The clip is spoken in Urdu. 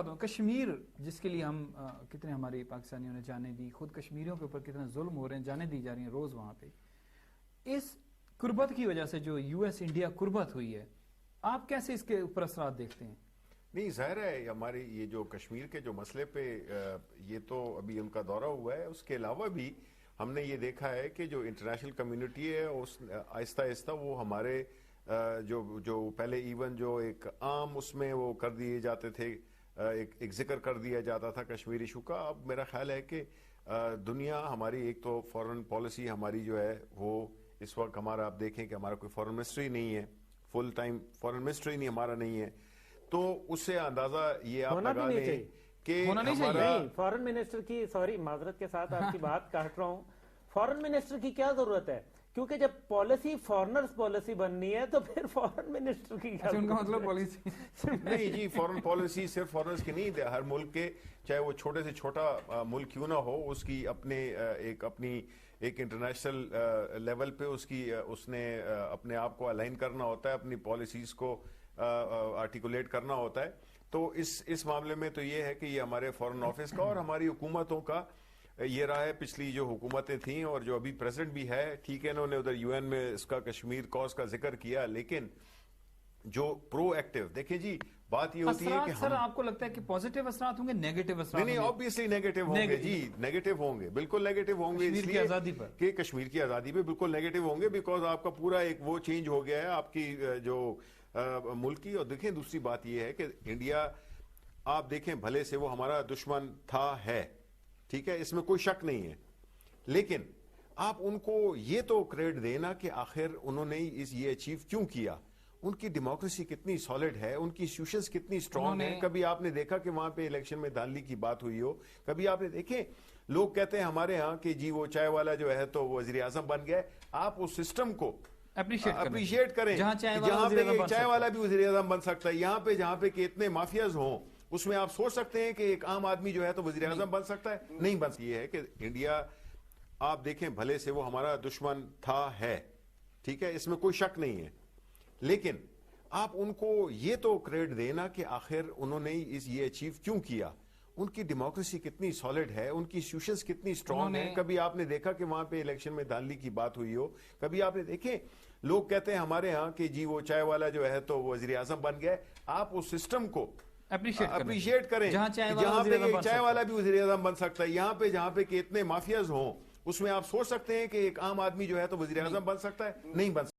ساتھ ہوں. کشمیر جس کے لیے ہم کتنے ہمارے پاکستانیوں نے جانے دی, خود کشمیریوں کے اوپر کتنا ظلم ہو رہے ہیں, جانے دی جا رہی ہیں روز وہاں پہ, اس قربت کی وجہ سے جو یو ایس انڈیا قربت ہوئی ہے, آپ کیسے اس کے اوپر اثرات دیکھتے ہیں؟ نہیں, ظاہر ہے ہماری یہ جو کشمیر کے جو مسئلے پہ یہ تو ابھی ان کا دورہ ہوا ہے, اس کے علاوہ بھی ہم نے یہ دیکھا ہے کہ جو انٹرنیشنل کمیونٹی ہے اس آہستہ آہستہ وہ ہمارے جو پہلے ایون جو ایک عام اس میں وہ کر دیے جاتے تھے, ایک ذکر کر دیا جاتا تھا کشمیر ایشو کا, اب میرا خیال ہے کہ دنیا ہماری ایک تو فورن پالیسی ہماری جو ہے وہ اس وقت ہمارا, آپ دیکھیں کہ ہمارا کوئی فورن منسٹری نہیں ہے, فل ٹائم فورن منسٹری نہیں ہمارا نہیں ہے, تو اس سے اندازہ یہ آپ لگا لیں کہ ہمارا فورن منسٹر کی, سوری معذرت کے ساتھ آپ کی بات کاٹ رہا ہوں, فورن منسٹر کی کیا ضرورت ہے, کیونکہ جب پالیسی فورنرز پالیسی بننی ہے تو پھر فورن منسٹر کی کیا ان کا مطلب پالیسی نہیں جی, فورن پالیسی صرف فورنرز کی نہیں, ہر ملک کے چاہے وہ چھوٹے سے چھوٹا ملک کیوں نہ ہو, اس کی اپنی ایک انٹرنیشنل لیول پہ اس نے اپنے آپ کو الائن کرنا ہوتا ہے, اپنی پالیسیز کو آرٹیکولیٹ کرنا ہوتا ہے. تو اس معاملے میں تو یہ ہے کہ یہ ہمارے فورن آفس کا اور ہماری حکومتوں کا یہ رہا ہے, پچھلی جو حکومتیں تھیں اور جو ابھی پریزیڈنٹ بھی ہے, ٹھیک ہے انہوں نے ادھر یو این میں اس کا کشمیر کاز کا ذکر کیا, لیکن جو پرو ایکٹیو, دیکھیں جی بات یہ ہوتی ہے کہ سر آپ کو لگتا ہے کہ پازیٹیو اثرات ہوں گے, نیگیٹو اثرات؟ نہیں, آبویسلی نیگیٹو ہوں گے جی, نیگیٹو ہوں گے, بالکل نیگیٹو ہوں گے, اس لیے کہ کشمیر کی آزادی پہ بالکل نیگیٹو ہوں گے, بیکاز آپ کا پورا ایک وہ چینج ہو گیا ہے آپ کی جو ملک کی. اور دیکھیں دوسری بات یہ ہے کہ انڈیا آپ دیکھیں بھلے سے وہ ہمارا دشمن تھا, ہے, ٹھیک ہے, اس میں کوئی شک نہیں ہے, لیکن آپ ان کو یہ تو کریڈٹ دینا کہ آخر انہوں نے یہ اچیو کیوں کیا, ان کی ڈیموکریسی کتنی سالڈ ہے, ان کی انسٹیٹیوشنز کتنی اسٹرانگ ہیں. کبھی آپ نے دیکھا کہ وہاں پہ الیکشن میں دھاندلی کی بات ہوئی ہو, کبھی آپ نے دیکھیں لوگ کہتے ہیں ہمارے ہاں کہ جی وہ چائے والا جو ہے تو وزیر اعظم بن گئے, آپ اس سسٹم کو اپریشیٹ کریں جہاں پہ چائے والا بھی وزیر اعظم بن سکتا ہے, جہاں پہ کہ اتنے مافیاز ہوں, اس میں آپ سوچ سکتے ہیں کہ ایک عام آدمی جو ہے تو وزیر اعظم بن سکتا ہے, نہیں بن سکتا. یہ ہے کہ انڈیا آپ دیکھیں بھلے سے وہ ہمارا دشمن تھا, ہے, ٹھیک ہے, اس میں کوئی شک نہیں ہے, لیکن آپ ان کو یہ تو کریڈٹ دینا کہ آخر انہوں نے یہ اچیو کیوں کیا, ان کی ڈیموکریسی کتنی سالڈ ہے, ان کی انسٹیٹیوشنز کتنی اسٹرانگ ہیں. کبھی آپ نے دیکھا کہ وہاں پہ الیکشن میں دھاندلی کی بات ہوئی ہو, کبھی آپ نے دیکھیں لوگ کہتے ہیں ہمارے ہاں کہ جی وہ چائے والا جو ہے تو وزیر اعظم بن گئے, آپ اس سسٹم کو اپریشیٹ کریں جہاں پہ چائے والا بھی وزیر اعظم بن سکتا ہے, جہاں پہ کہ اتنے مافیاز ہوں, اس میں آپ سوچ سکتے ہیں کہ ایک عام آدمی جو ہے تو وزیر اعظم بن سکتا ہے, نہیں بن سکتا.